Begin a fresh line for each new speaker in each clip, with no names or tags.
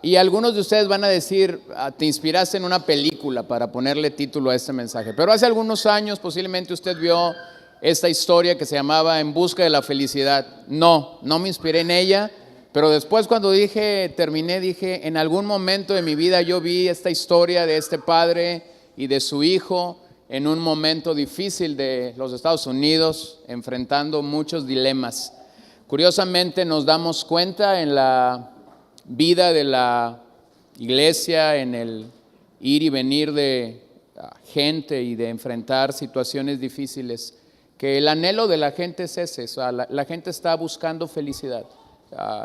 Y algunos de ustedes van a decir, te inspiraste en una película para ponerle título a este mensaje. Pero hace algunos años posiblemente usted vio esta historia que se llamaba En busca de la felicidad. No me inspiré en ella, pero después cuando terminé, dije, en algún momento de mi vida yo vi esta historia de este padre y de su hijo en un momento difícil de los Estados Unidos, enfrentando muchos dilemas. Curiosamente nos damos cuenta en la vida de la iglesia, en el ir y venir de gente y de enfrentar situaciones difíciles, que el anhelo de la gente es ese. O sea, la gente está buscando felicidad.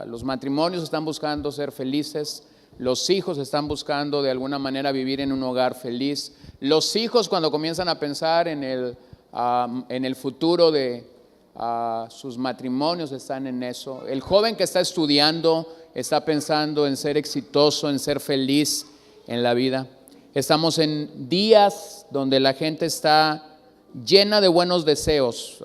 Los matrimonios están buscando ser felices, los hijos están buscando de alguna manera vivir en un hogar feliz. Los hijos, cuando comienzan a pensar en el futuro de sus matrimonios, están en eso. El joven que está estudiando está pensando en ser exitoso, en ser feliz en la vida. Estamos en días donde la gente está llena de buenos deseos,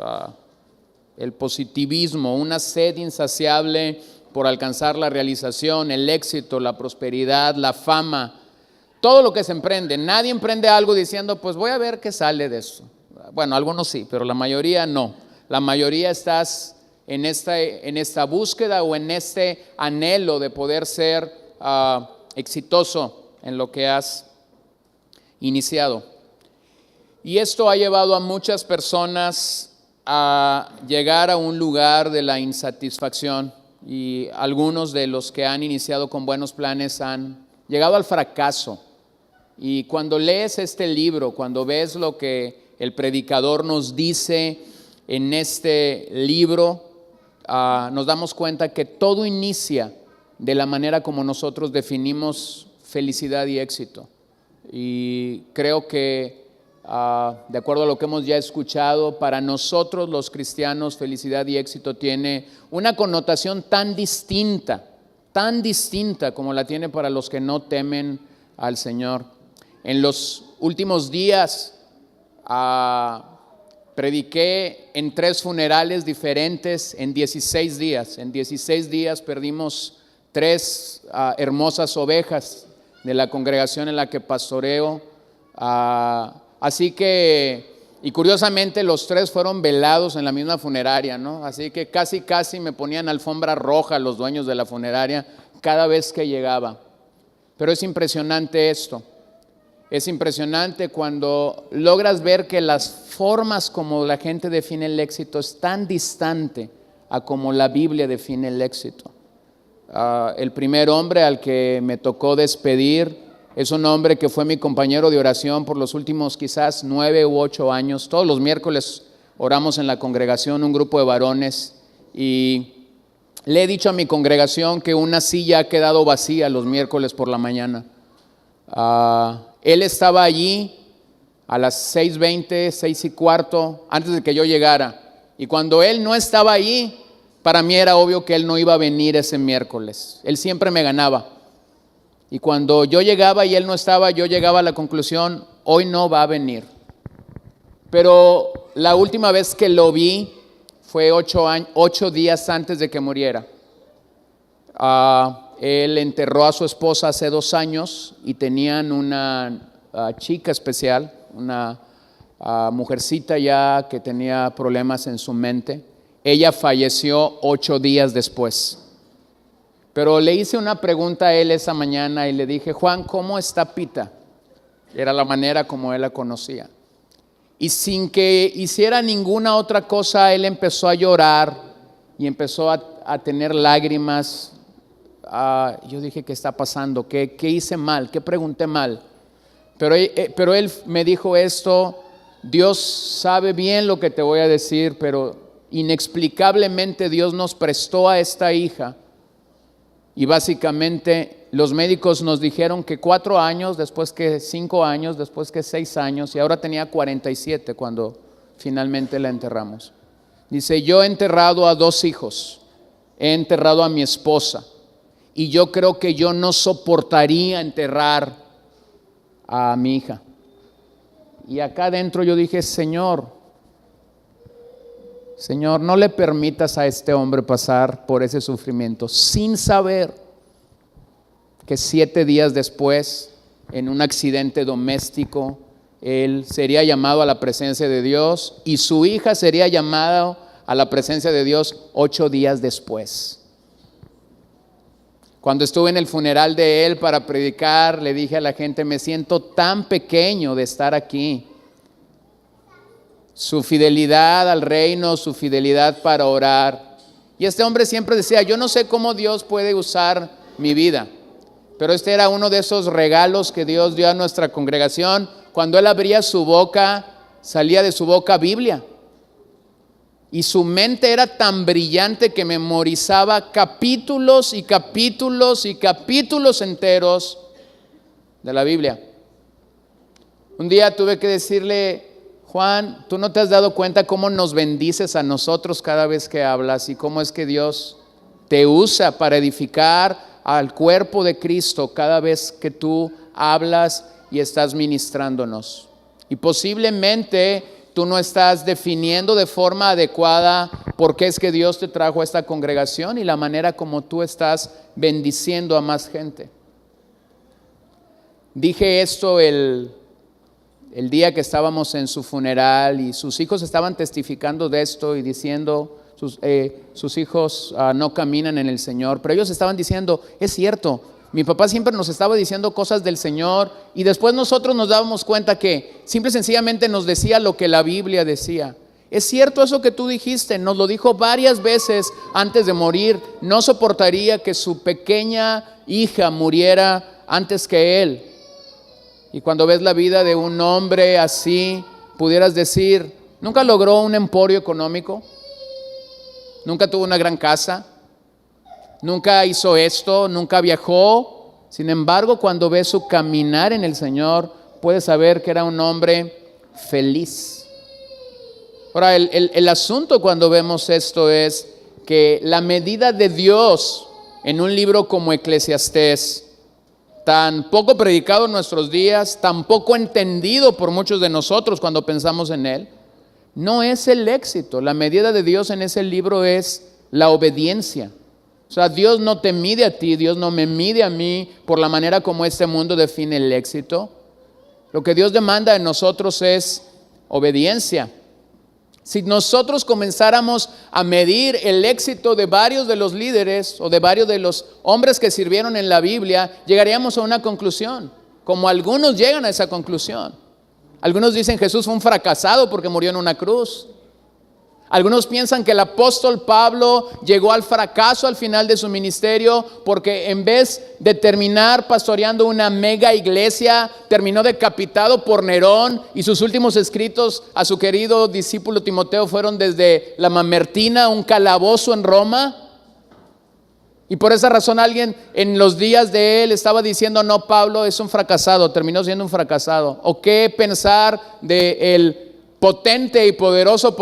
el positivismo, una sed insaciable por alcanzar la realización, el éxito, la prosperidad, la fama, todo lo que se emprende. Nadie emprende algo diciendo, pues voy a ver qué sale de eso. Bueno, algunos sí, pero la mayoría no. La mayoría estás en esta búsqueda o en este anhelo de poder ser exitoso en lo que has iniciado. Y esto ha llevado a muchas personas a llegar a un lugar de la insatisfacción, y algunos de los que han iniciado con buenos planes han llegado al fracaso. Y cuando lees este libro, cuando ves lo que el predicador nos dice en este libro, nos damos cuenta que todo inicia de la manera como nosotros definimos felicidad y éxito. Y creo que de acuerdo a lo que hemos ya escuchado, para nosotros los cristianos felicidad y éxito tiene una connotación tan distinta como la tiene para los que no temen al Señor. En los últimos días prediqué en 3 funerales diferentes en 16 días. En 16 días perdimos 3 hermosas ovejas de la congregación en la que pastoreo. Así que, y curiosamente los 3 fueron velados en la misma funeraria, ¿no? Así que casi me ponían alfombra roja los dueños de la funeraria cada vez que llegaba. Pero es impresionante esto. Es impresionante cuando logras ver que las formas como la gente define el éxito es tan distante a como la Biblia define el éxito. El primer hombre al que me tocó despedir es un hombre que fue mi compañero de oración por los últimos quizás 9 u 8 años. Todos los miércoles oramos en la congregación, un grupo de varones, y le he dicho a mi congregación que una silla ha quedado vacía los miércoles por la mañana. Él estaba allí a las 6:20, 6:15, antes de que yo llegara. Y cuando él no estaba allí, para mí era obvio que él no iba a venir ese miércoles. Él siempre me ganaba. Y cuando yo llegaba y él no estaba, yo llegaba a la conclusión, hoy no va a venir. Pero la última vez que lo vi fue 8 días antes de que muriera. Él enterró a su esposa hace 2 años y tenían una chica especial, una mujercita ya que tenía problemas en su mente. Ella falleció 8 días después. Pero le hice una pregunta a él esa mañana y le dije, Juan, ¿cómo está Pita? Era la manera como él la conocía. Y sin que hiciera ninguna otra cosa, él empezó a llorar y empezó a tener lágrimas. Yo dije, ¿qué está pasando? ¿Qué hice mal? ¿Qué pregunté mal? Pero él me dijo esto, Dios sabe bien lo que te voy a decir, pero inexplicablemente Dios nos prestó a esta hija. Y básicamente los médicos nos dijeron que 4 años, después que 5 años, después que 6 años, y ahora tenía 47 cuando finalmente la enterramos. Dice, yo he enterrado a 2 hijos, he enterrado a mi esposa, y yo creo que yo no soportaría enterrar a mi hija. Y acá adentro yo dije, Señor, no le permitas a este hombre pasar por ese sufrimiento sin saber que 7 días después, en un accidente doméstico, él sería llamado a la presencia de Dios y su hija sería llamada a la presencia de Dios 8 días después. Cuando estuve en el funeral de él para predicar, le dije a la gente, me siento tan pequeño de estar aquí. Su fidelidad al reino, su fidelidad para orar. Y este hombre siempre decía, yo no sé cómo Dios puede usar mi vida, pero este era uno de esos regalos que Dios dio a nuestra congregación. Cuando él abría su boca, salía de su boca Biblia. Y su mente era tan brillante que memorizaba capítulos y capítulos y capítulos enteros de la Biblia. Un día tuve que decirle, Juan, tú no te has dado cuenta cómo nos bendices a nosotros cada vez que hablas y cómo es que Dios te usa para edificar al cuerpo de Cristo cada vez que tú hablas y estás ministrándonos. Y posiblemente tú no estás definiendo de forma adecuada por qué es que Dios te trajo a esta congregación y la manera como tú estás bendiciendo a más gente. Dije esto el día que estábamos en su funeral y sus hijos estaban testificando de esto y diciendo, sus hijos no caminan en el Señor, pero ellos estaban diciendo, es cierto, mi papá siempre nos estaba diciendo cosas del Señor y después nosotros nos dábamos cuenta que simple y sencillamente nos decía lo que la Biblia decía. Es cierto eso que tú dijiste, nos lo dijo varias veces antes de morir. No soportaría que su pequeña hija muriera antes que él. Y cuando ves la vida de un hombre así, pudieras decir, nunca logró un emporio económico, nunca tuvo una gran casa, nunca hizo esto, nunca viajó. Sin embargo, cuando ves su caminar en el Señor, puedes saber que era un hombre feliz. Ahora, el asunto cuando vemos esto es que la medida de Dios en un libro como Eclesiastés, tan poco predicado en nuestros días, tan poco entendido por muchos de nosotros cuando pensamos en él, no es el éxito. La medida de Dios en ese libro es la obediencia. O sea, Dios no te mide a ti, Dios no me mide a mí por la manera como este mundo define el éxito. Lo que Dios demanda de nosotros es obediencia. Si nosotros comenzáramos a medir el éxito de varios de los líderes o de varios de los hombres que sirvieron en la Biblia, llegaríamos a una conclusión, como algunos llegan a esa conclusión. Algunos dicen Jesús fue un fracasado porque murió en una cruz. Algunos piensan que el apóstol Pablo llegó al fracaso al final de su ministerio porque en vez de terminar pastoreando una mega iglesia, terminó decapitado por Nerón y sus últimos escritos a su querido discípulo Timoteo fueron desde la Mamertina, un calabozo en Roma. Y por esa razón alguien en los días de él estaba diciendo, no, Pablo es un fracasado, terminó siendo un fracasado. ¿O qué pensar de él? Potente y poderoso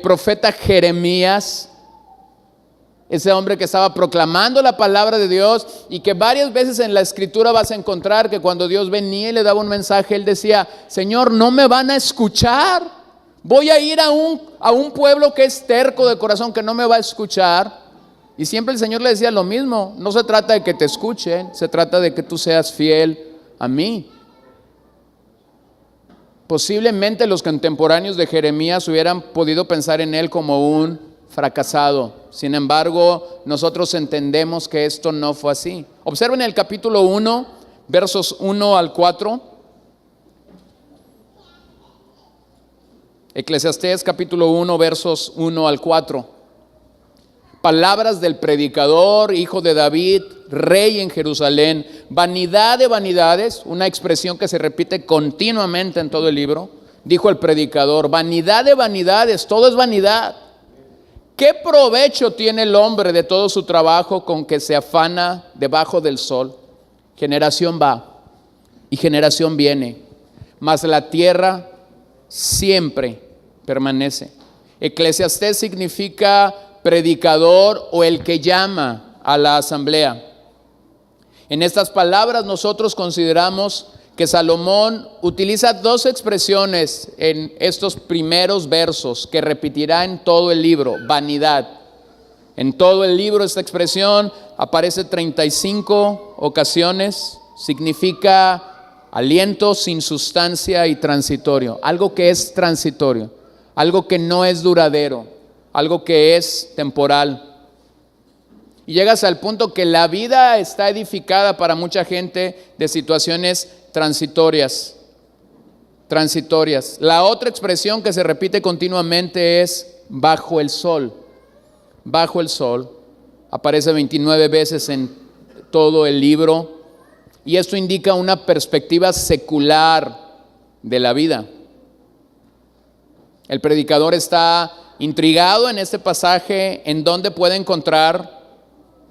profeta Jeremías, ese hombre que estaba proclamando la palabra de Dios y que varias veces en la escritura vas a encontrar que cuando Dios venía y le daba un mensaje, él decía, Señor, no me van a escuchar, voy a ir a un pueblo que es terco de corazón, que no me va a escuchar. Y siempre el Señor le decía lo mismo, no se trata de que te escuchen, se trata de que tú seas fiel a mí. Posiblemente los contemporáneos de Jeremías hubieran podido pensar en él como un fracasado. Sin embargo, nosotros entendemos que esto no fue así. Observen el capítulo 1, versos 1 al 4. Eclesiastés capítulo 1, versos 1 al 4. Palabras del predicador, hijo de David, rey en Jerusalén. Vanidad de vanidades, una expresión que se repite continuamente en todo el libro. Dijo el predicador, vanidad de vanidades, todo es vanidad. ¿Qué provecho tiene el hombre de todo su trabajo con que se afana debajo del sol? Generación va y generación viene, mas la tierra siempre permanece. Eclesiastés significa predicador o el que llama a la asamblea. En estas palabras nosotros consideramos que Salomón utiliza dos expresiones en estos primeros versos que repetirá en todo el libro, vanidad. En todo el libro esta expresión aparece 35 ocasiones significa aliento sin sustancia y transitorio. Algo que es transitorio, algo que no es duradero, algo que es temporal. Y llegas al punto que la vida está edificada para mucha gente de situaciones transitorias. La otra expresión que se repite continuamente es bajo el sol. Bajo el sol. Aparece 29 veces en todo el libro. Y esto indica una perspectiva secular de la vida. El predicador está intrigado en este pasaje en donde puede encontrar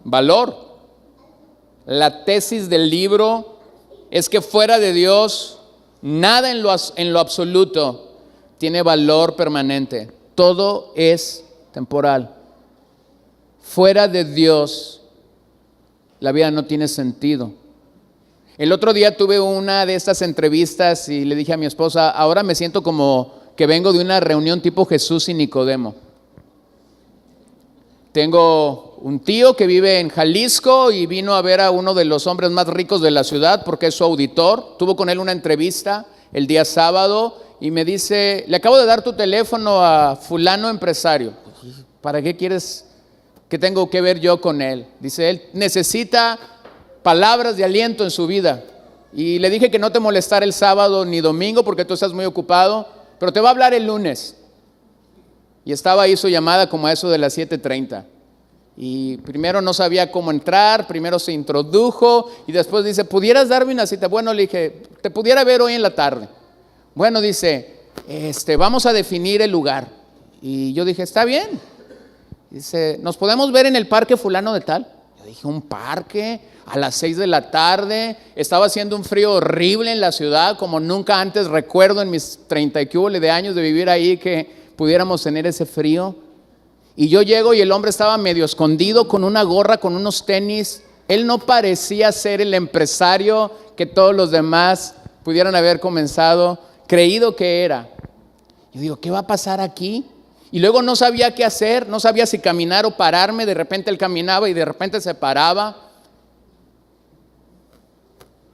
valor. La tesis del libro es que fuera de Dios, nada en lo absoluto tiene valor permanente. Todo es temporal. Fuera de Dios, la vida no tiene sentido. El otro día tuve una de estas entrevistas y le dije a mi esposa, ahora me siento como que vengo de una reunión tipo Jesús y Nicodemo. Tengo un tío que vive en Jalisco y vino a ver a uno de los hombres más ricos de la ciudad porque es su auditor. Tuvo con él una entrevista el día sábado y me dice, le acabo de dar tu teléfono a fulano empresario. ¿Para qué quieres que tengo que ver yo con él? Dice, él necesita palabras de aliento en su vida. Y le dije que no te molestara el sábado ni domingo porque tú estás muy ocupado, pero te va a hablar el lunes. Y estaba ahí su llamada como a eso de las 7:30. Y primero no sabía cómo entrar, primero se introdujo y después dice, ¿pudieras darme una cita? Bueno, le dije, te pudiera ver hoy en la tarde. Bueno, dice, vamos a definir el lugar. Y yo dije, está bien. Dice, ¿nos podemos ver en el parque fulano de tal? Yo dije, ¿un parque? A las 6 de la tarde, estaba haciendo un frío horrible en la ciudad, como nunca antes recuerdo en mis 30 y cúbole de años de vivir ahí que pudiéramos tener ese frío. Y yo llego y el hombre estaba medio escondido con una gorra, con unos tenis. Él no parecía ser el empresario que todos los demás pudieran haber creído que era. Yo digo, ¿qué va a pasar aquí? Y luego no sabía qué hacer, no sabía si caminar o pararme. De repente él caminaba y de repente se paraba.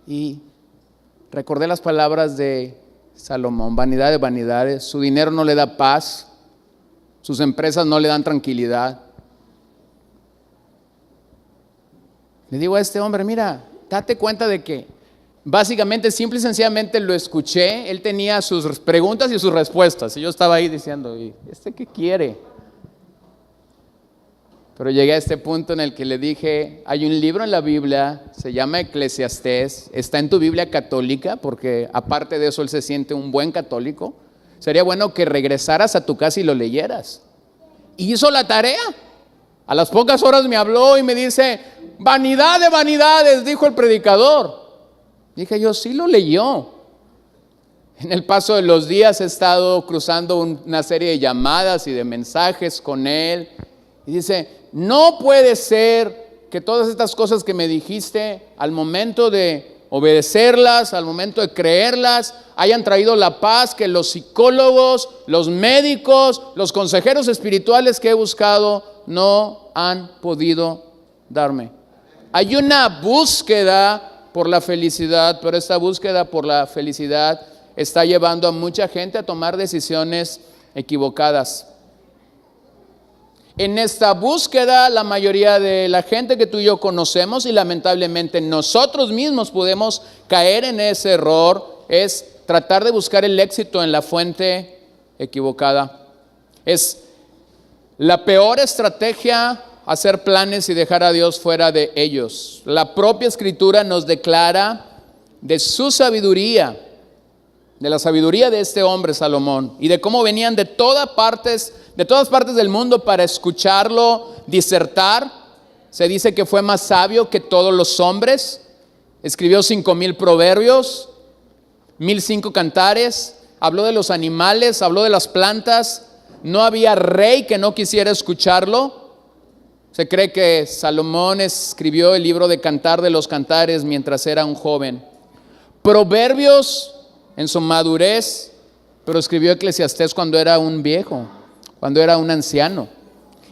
Y recordé las palabras de Salomón, vanidad de vanidades, su dinero no le da paz, sus empresas no le dan tranquilidad. Le digo a este hombre, mira, date cuenta de que básicamente, simple y sencillamente lo escuché, él tenía sus preguntas y sus respuestas, y yo estaba ahí diciendo, ¿y qué quiere? Pero llegué a este punto en el que le dije, hay un libro en la Biblia, se llama Eclesiastés, está en tu Biblia católica, porque aparte de eso él se siente un buen católico. Sería bueno que regresaras a tu casa y lo leyeras. Y hizo la tarea. A las pocas horas me habló y me dice, vanidad de vanidades, dijo el predicador. Dije yo, sí lo leyó. En el paso de los días he estado cruzando una serie de llamadas y de mensajes con él. Y dice, no puede ser que todas estas cosas que me dijiste al momento de obedecerlas, al momento de creerlas, hayan traído la paz que los psicólogos, los médicos, los consejeros espirituales que he buscado no han podido darme. Hay una búsqueda por la felicidad, pero esta búsqueda por la felicidad está llevando a mucha gente a tomar decisiones equivocadas. En esta búsqueda, la mayoría de la gente que tú y yo conocemos, y lamentablemente nosotros mismos podemos caer en ese error, es tratar de buscar el éxito en la fuente equivocada. Es la peor estrategia hacer planes y dejar a Dios fuera de ellos. La propia Escritura nos declara de su sabiduría, de la sabiduría de este hombre Salomón, y de cómo venían de todas partes del mundo para escucharlo disertar. Se dice que fue más sabio que todos los hombres. Escribió 5,000 proverbios, 1,005 cantares, habló de los animales, habló de las plantas. No había rey que no quisiera escucharlo. Se cree que Salomón escribió el libro de Cantar de los Cantares mientras era un joven. Proverbios en su madurez, pero escribió Eclesiastés cuando era un viejo, cuando era un anciano.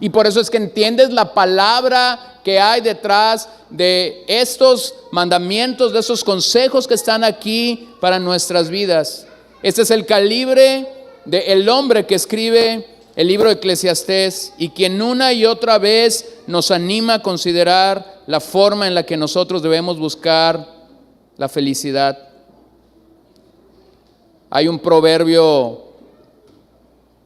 Y por eso es que entiendes la palabra que hay detrás de estos mandamientos, de esos consejos que están aquí para nuestras vidas. Este es el calibre del hombre que escribe el libro de Eclesiastés y quien una y otra vez nos anima a considerar la forma en la que nosotros debemos buscar la felicidad. Hay un proverbio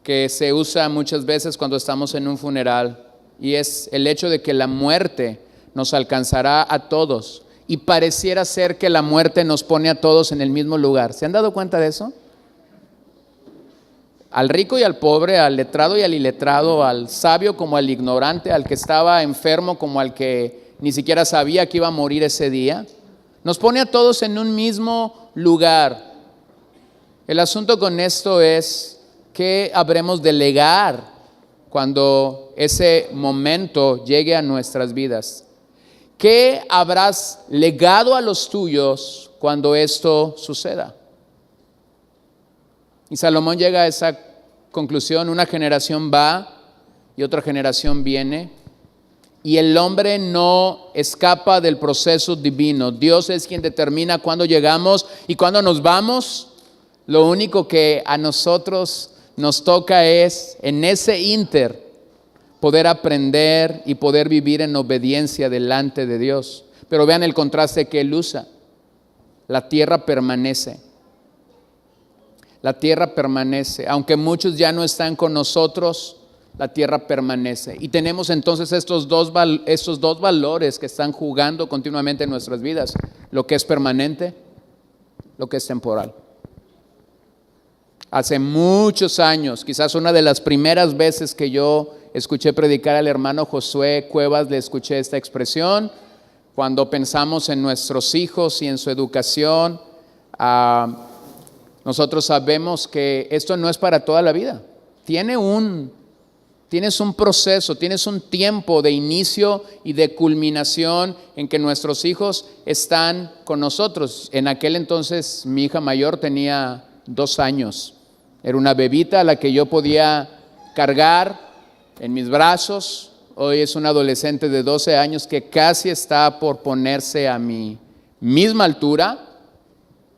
que se usa muchas veces cuando estamos en un funeral y es el hecho de que la muerte nos alcanzará a todos y pareciera ser que la muerte nos pone a todos en el mismo lugar. ¿Se han dado cuenta de eso? Al rico y al pobre, al letrado y al iletrado, al sabio como al ignorante, al que estaba enfermo como al que ni siquiera sabía que iba a morir ese día. Nos pone a todos en un mismo lugar. El asunto con esto es ¿qué habremos de legar cuando ese momento llegue a nuestras vidas? ¿Qué habrás legado a los tuyos cuando esto suceda? Y Salomón llega a esa conclusión: una generación va y otra generación viene, y el hombre no escapa del proceso divino. Dios es quien determina cuándo llegamos y cuándo nos vamos. Lo único que a nosotros nos toca es, en ese ínter, poder aprender y poder vivir en obediencia delante de Dios. Pero vean el contraste que él usa. La tierra permanece. La tierra permanece. Aunque muchos ya no están con nosotros, la tierra permanece. Y tenemos entonces estos dos valores que están jugando continuamente en nuestras vidas. Lo que es permanente, lo que es temporal. Hace muchos años, quizás una de las primeras veces que yo escuché predicar al hermano Josué Cuevas, le escuché esta expresión. Cuando pensamos en nuestros hijos y en su educación, nosotros sabemos que esto no es para toda la vida. Tienes un proceso, tienes un tiempo de inicio y de culminación en que nuestros hijos están con nosotros. En aquel entonces mi hija mayor tenía 2 años. Era una bebita a la que yo podía cargar en mis brazos. Hoy es una adolescente de 12 años que casi está por ponerse a mi misma altura,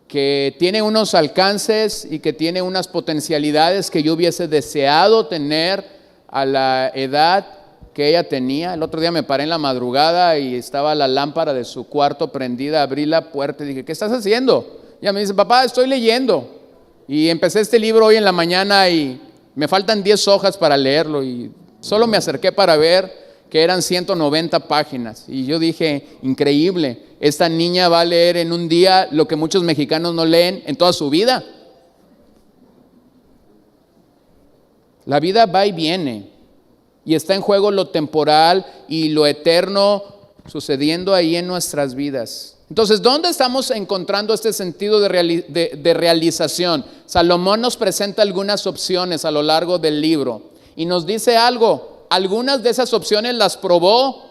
que tiene unos alcances y que tiene unas potencialidades que yo hubiese deseado tener a la edad que ella tenía. El otro día me paré en la madrugada y estaba la lámpara de su cuarto prendida. Abrí la puerta y dije: ¿qué estás haciendo? Y ella me dice: papá, estoy leyendo. Y empecé este libro hoy en la mañana y me faltan 10 hojas para leerlo y solo me acerqué para ver que eran 190 páginas. Y yo dije: increíble, esta niña va a leer en un día lo que muchos mexicanos no leen en toda su vida. La vida va y viene y está en juego lo temporal y lo eterno sucediendo ahí en nuestras vidas. Entonces, ¿dónde estamos encontrando este sentido de realización? Salomón nos presenta algunas opciones a lo largo del libro y nos dice algo. Algunas de esas opciones las probó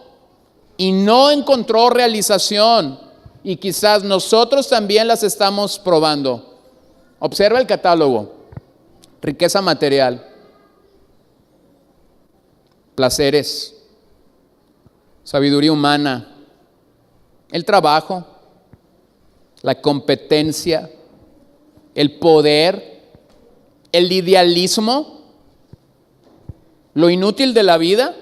y no encontró realización, y quizás nosotros también las estamos probando. Observa el catálogo: riqueza material, placeres, sabiduría humana, el trabajo, la competencia, el poder, el idealismo, lo inútil de la vida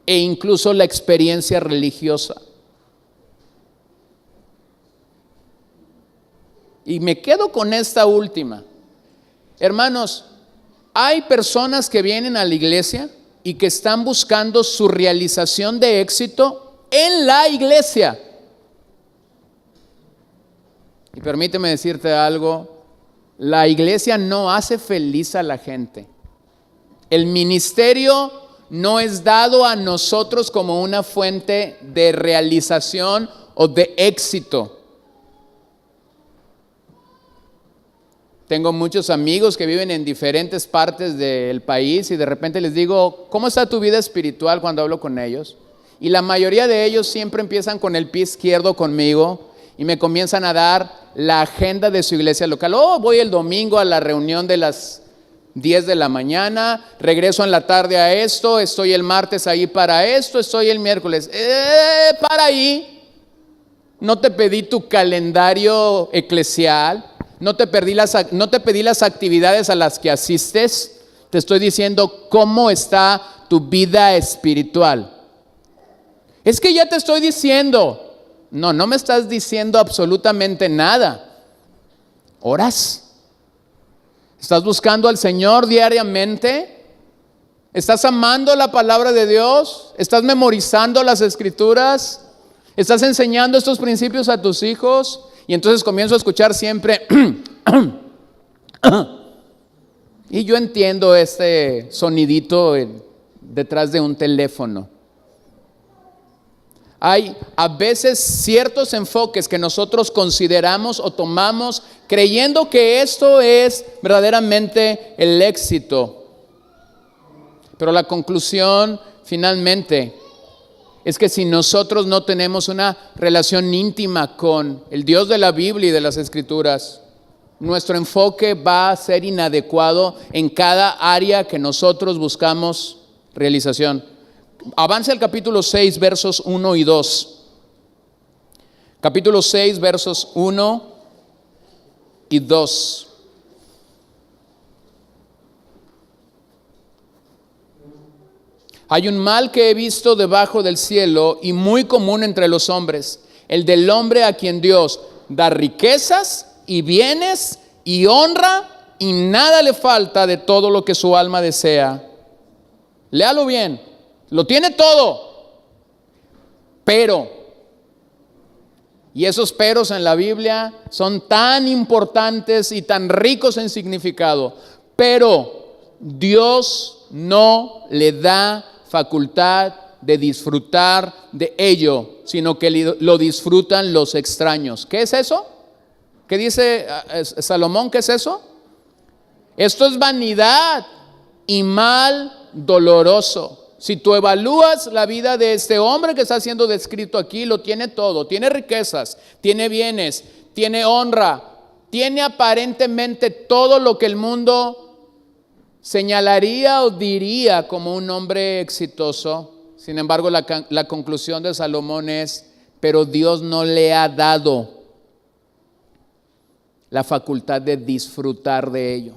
e incluso la experiencia religiosa. Y me quedo con esta última. Hermanos, hay personas que vienen a la iglesia y que están buscando su realización de éxito en la iglesia. Y permíteme decirte algo: la iglesia no hace feliz a la gente. El ministerio no es dado a nosotros como una fuente de realización o de éxito. Tengo muchos amigos que viven en diferentes partes del país y de repente les digo: ¿cómo está tu vida espiritual?, cuando hablo con ellos. Y la mayoría de ellos siempre empiezan con el pie izquierdo conmigo y me comienzan a dar la agenda de su iglesia local. Voy el domingo a la reunión de 10 de la mañana, regreso en la tarde a esto, estoy el martes ahí para esto, estoy el miércoles. Para ahí. No te pedí tu calendario eclesial, no te pedí las actividades a las que asistes. Te estoy diciendo cómo está tu vida espiritual. Es que ya te estoy diciendo. No me estás diciendo absolutamente nada. ¿Oras? ¿Estás buscando al Señor diariamente? ¿Estás amando la palabra de Dios? ¿Estás memorizando las Escrituras? ¿Estás enseñando estos principios a tus hijos? Y entonces comienzo a escuchar siempre y yo entiendo este sonidito detrás de un teléfono. Hay a veces ciertos enfoques que nosotros consideramos o tomamos creyendo que esto es verdaderamente el éxito. Pero la conclusión finalmente es que si nosotros no tenemos una relación íntima con el Dios de la Biblia y de las Escrituras, nuestro enfoque va a ser inadecuado en cada área que nosotros buscamos realización. Avance al capítulo 6, versos 1 y 2. Capítulo 6, versos 1 y 2. Hay un mal que he visto debajo del cielo y muy común entre los hombres, el del hombre a quien Dios da riquezas y bienes y honra y nada le falta de todo lo que su alma desea. Léalo bien. Lo tiene todo, pero, y esos peros en la Biblia son tan importantes y tan ricos en significado, pero Dios no le da facultad de disfrutar de ello, sino que lo disfrutan los extraños. ¿Qué es eso? ¿Qué dice Salomón? ¿Qué es eso? Esto es vanidad y mal doloroso. Si tú evalúas la vida de este hombre que está siendo descrito aquí, lo tiene todo, tiene riquezas, tiene bienes, tiene honra, tiene aparentemente todo lo que el mundo señalaría o diría como un hombre exitoso. Sin embargo, la conclusión de Salomón es, pero Dios no le ha dado la facultad de disfrutar de ello.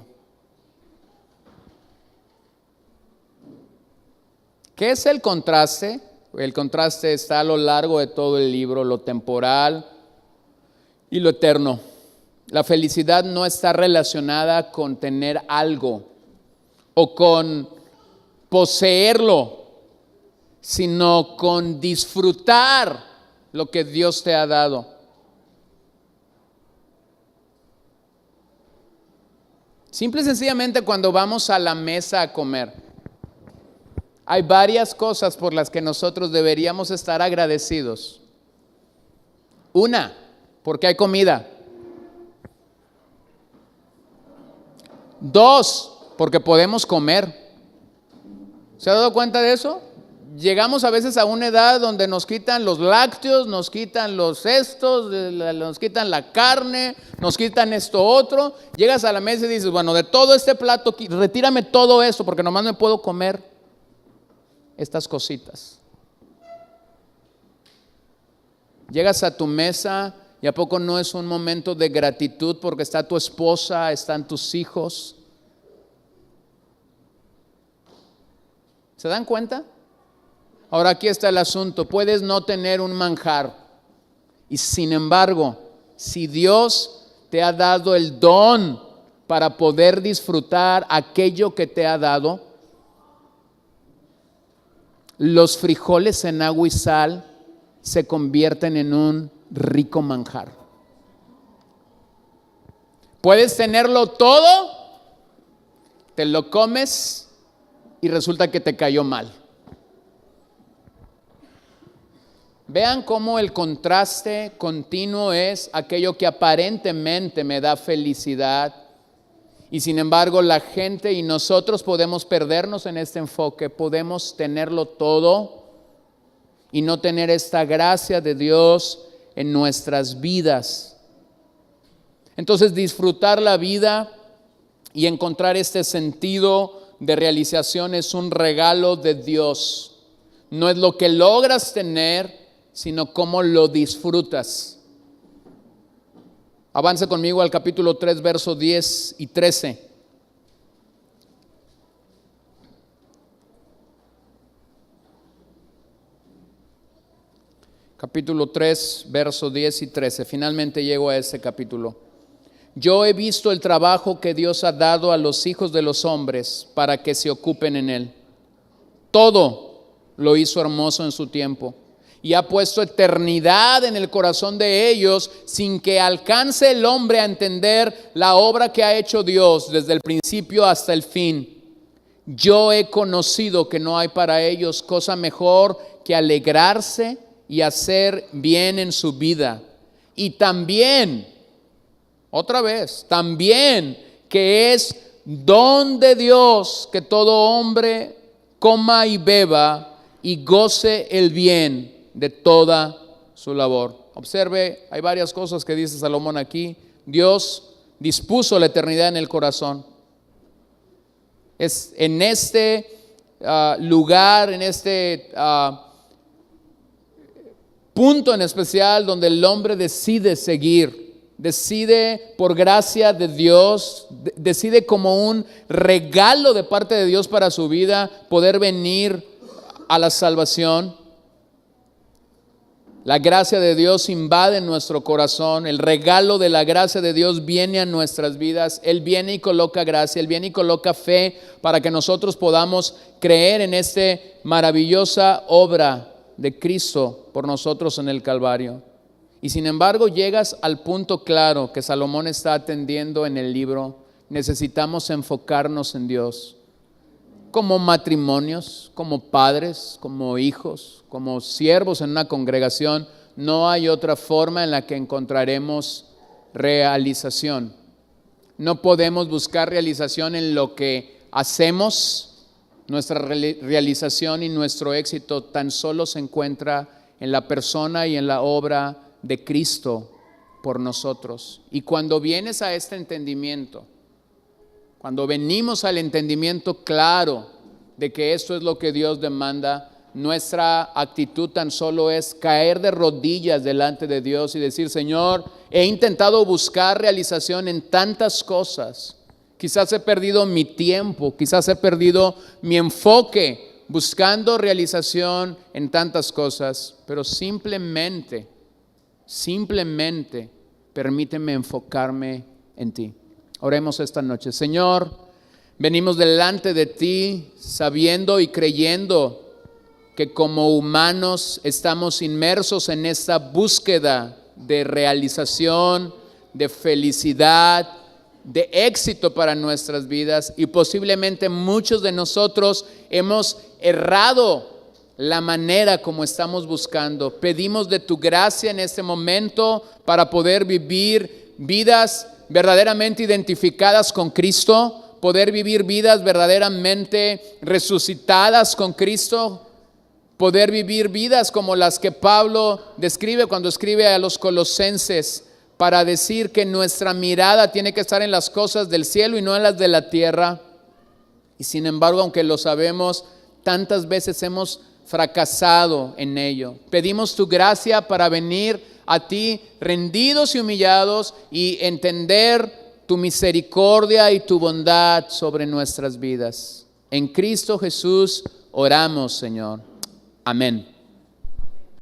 ¿Qué es el contraste? El contraste está a lo largo de todo el libro, lo temporal y lo eterno. La felicidad no está relacionada con tener algo o con poseerlo, sino con disfrutar lo que Dios te ha dado. Simple y sencillamente cuando vamos a la mesa a comer, hay varias cosas por las que nosotros deberíamos estar agradecidos. Una, porque hay comida. Dos, porque podemos comer. ¿Se ha dado cuenta de eso? Llegamos a veces a una edad donde nos quitan los lácteos, nos quitan los cestos, nos quitan la carne, nos quitan esto otro. Llegas a la mesa y dices, bueno, de todo este plato, retírame todo esto porque nomás me puedo comer estas cositas. Llegas a tu mesa y ¿a poco no es un momento de gratitud porque está tu esposa, están tus hijos? ¿Se dan cuenta? Ahora aquí está el asunto. Puedes no tener un manjar y sin embargo, si Dios te ha dado el don para poder disfrutar aquello que te ha dado, los frijoles en agua y sal se convierten en un rico manjar. Puedes tenerlo todo, te lo comes y resulta que te cayó mal. Vean cómo el contraste continuo es aquello que aparentemente me da felicidad. Y sin embargo, la gente y nosotros podemos perdernos en este enfoque, podemos tenerlo todo y no tener esta gracia de Dios en nuestras vidas. Entonces, disfrutar la vida Y encontrar este sentido de realización es un regalo de Dios. No es lo que logras tener, sino cómo lo disfrutas. Avance conmigo al capítulo 3, versos 10 y 13. Capítulo 3, versos 10 y 13. Finalmente llego a ese capítulo. Yo he visto el trabajo que Dios ha dado a los hijos de los hombres para que se ocupen en él. Todo lo hizo hermoso en su tiempo y ha puesto eternidad en el corazón de ellos sin que alcance el hombre a entender la obra que ha hecho Dios desde el principio hasta el fin. Yo he conocido que no hay para ellos cosa mejor que alegrarse y hacer bien en su vida. Y también, otra vez, también que es don de Dios que todo hombre coma y beba y goce el bien de toda su labor. Observe, hay varias cosas que dice Salomón aquí. Dios dispuso la eternidad en el corazón. Es en este lugar, en este punto en especial donde el hombre decide seguir, decide por gracia de Dios, decide como un regalo de parte de Dios para su vida poder venir a la salvación. La gracia de Dios invade nuestro corazón, el regalo de la gracia de Dios viene a nuestras vidas, Él viene y coloca gracia, Él viene y coloca fe para que nosotros podamos creer en esta maravillosa obra de Cristo por nosotros en el Calvario. Y sin embargo llegas al punto claro que Salomón está atendiendo en el libro. Necesitamos enfocarnos en Dios. Como matrimonios, como padres, como hijos, como siervos en una congregación, no hay otra forma en la que encontraremos realización. No podemos buscar realización en lo que hacemos. Nuestra realización y nuestro éxito tan solo se encuentra en la persona y en la obra de Cristo por nosotros. Y cuando vienes a este entendimiento, cuando venimos al entendimiento claro de que esto es lo que Dios demanda, nuestra actitud tan solo es caer de rodillas delante de Dios y decir: Señor, he intentado buscar realización en tantas cosas. Quizás he perdido mi tiempo, quizás he perdido mi enfoque buscando realización en tantas cosas, pero simplemente permíteme enfocarme en ti. Oremos esta noche. Señor, venimos delante de ti sabiendo y creyendo que como humanos estamos inmersos en esta búsqueda de realización, de felicidad, de éxito para nuestras vidas, y posiblemente muchos de nosotros hemos errado la manera como estamos buscando. Pedimos de tu gracia en este momento para poder vivir vidas verdaderamente identificadas con Cristo, poder vivir vidas verdaderamente resucitadas con Cristo, poder vivir vidas como las que Pablo describe cuando escribe a los Colosenses, para decir que nuestra mirada tiene que estar en las cosas del cielo y no en las de la tierra. Y sin embargo, aunque lo sabemos, tantas veces hemos fracasado en ello. Pedimos tu gracia para venir a ti rendidos y humillados y entender tu misericordia y tu bondad sobre nuestras vidas. En Cristo Jesús oramos, Señor. Amén.